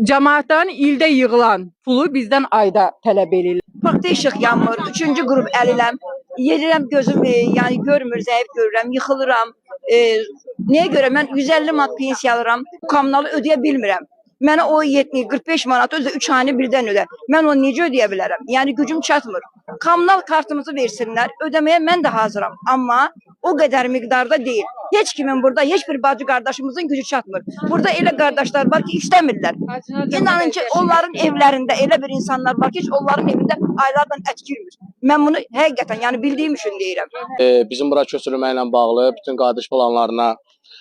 Cəmaatdan ildə yığılan pulu bizdən ayda tələb edirlər. Parkda işıq yanmır. Üçüncü qrup əliləm. Yedirəm gözüm, yəni görmür, zəif görürəm, yıxılıram. Nəyə görə mən 150 manat pensiya alıram, kommunalı ödəyə bilmirəm. Mənə o 45 manat özü 3 ayını birdən ödə. Mən onu necə ödəyə bilərəm? Yəni gücüm çatmır. Kommunal kartımızı versinlər, ödəməyə mən də hazıram. Amma o qədər miqdarda deyil. Heç kimin burada, heç bir bacı qardaşımızın gücü çatmır. Burada elə qardaşlar var ki, işləmirlər. İnanın ki, onların evlərində elə bir insanlar var ki, heç onların evində aylardan ət girmir. Mən bunu həqiqətən, yəni bildiyim üçün deyirəm. Bizim bura köçürülməklə bağlı bütün qardaş planlarına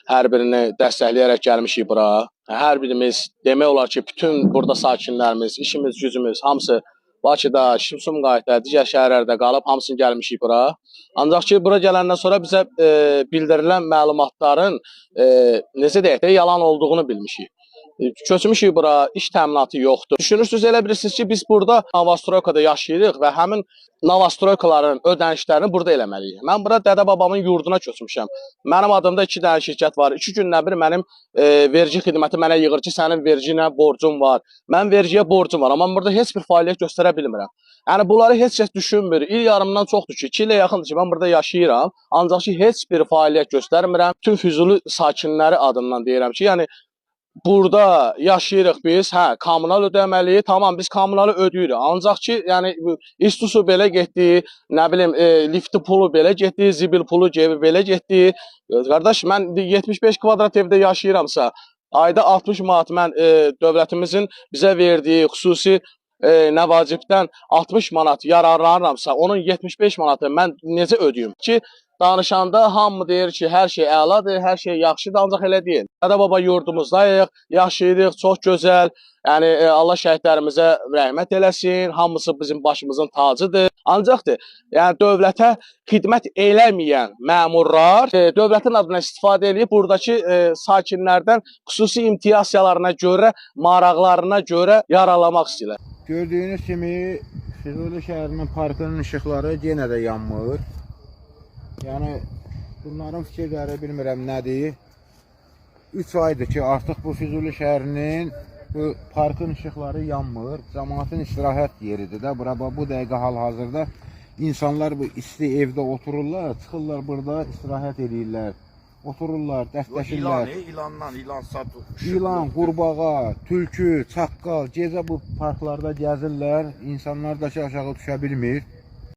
hər birini dəstəkləyərək gəlmişik bura. Hər birimiz demək olar ki, bütün burada sakinlərimiz, işimiz, gücümüz hamısı Bakıda, Sumqayıtda, digər şəhərlərdə qalıb hamısını gəlmişik bura. Ancaq ki, bura gələndən sonra bizə bildirilən məlumatların necə deyək də yalan olduğunu bilmişik. Köçmüşük bura, iş təminatı yoxdur. Düşünürsünüz, elə bilirsiniz ki, biz burada Novostroykada yaşayırıq və həmin Novostroykaların ödənişlərini burada eləməliyik. Mən bura dədə-babamın yurduna köçmüşəm. Mənim adımda 2 dənə şirkət var. 2 gündən bir mənim vergi xidməti mənə yığır ki, sənin verginə borcun var. Mən vergiyə borcum var, amma burada heç bir fəaliyyət göstərə bilmirəm. Yəni bunları heç kəs düşünmür. İl yarımdan çoxdur ki, 2 ilə yaxındır ki, mən burada yaşayıram. Ancaq ki, heç bir fəaliyyət göstərmirəm. Bütün Füzuli sakinləri adından deyirəm ki, yəni burada yaşayırıq biz, kommunal ödəməliyik, tamam biz kommunalı ödəyirik. Ancaq ki, yəni isti su belə getdi, nə bilim, lifti pulu belə getdi, zibil pulu belə getdi. Qardaş, mən 75 kvadrat evdə yaşayıramsa, ayda 60 manat mən dövlətimizin bizə verdiyi xüsusi nə vacibdən 60 manat yararlanıramsa, onun 75 manatı mən necə ödəyim ki, danışanda hamı deyir ki, hər şey əladır, hər şey yaxşıdır, ancaq elə deyil. Dədə-baba yurdumuzdayıq, yaşayırıq, çox gözəl. Yəni Allah şəhidlərimizə rəhmət eləsin, hamısı bizim başımızın tacıdır. Ancaqdır, yəni dövlətə xidmət eləməyən məmurlar dövlətin adına istifadə edib buradakı sakinlərdən xüsusi imtiyazlarına görə, maraqlarına görə yaralamaq istəyirlər. Gördüyünüz kimi Füzuli şəhərinin parkının işıqları yenə də yanmır. Yəni bunların fikirləri bilmirəm nədir. 3 aydır ki, artıq bu Füzuli şəhərinin bu parkın işıqları yanmır. Cəmaatın istirahət yeridir də. Bu dəqiqə hal-hazırda insanlar bu isti evdə otururlar, çıxırlar burada istirahət edirlər. Otururlar, dəstəşirlər. İlan satır. İlan, qurbağa, tülkü, çaqqal, gecə bu parklarda gəzirlər. İnsanlar da ki, aşağı düşə bilmir.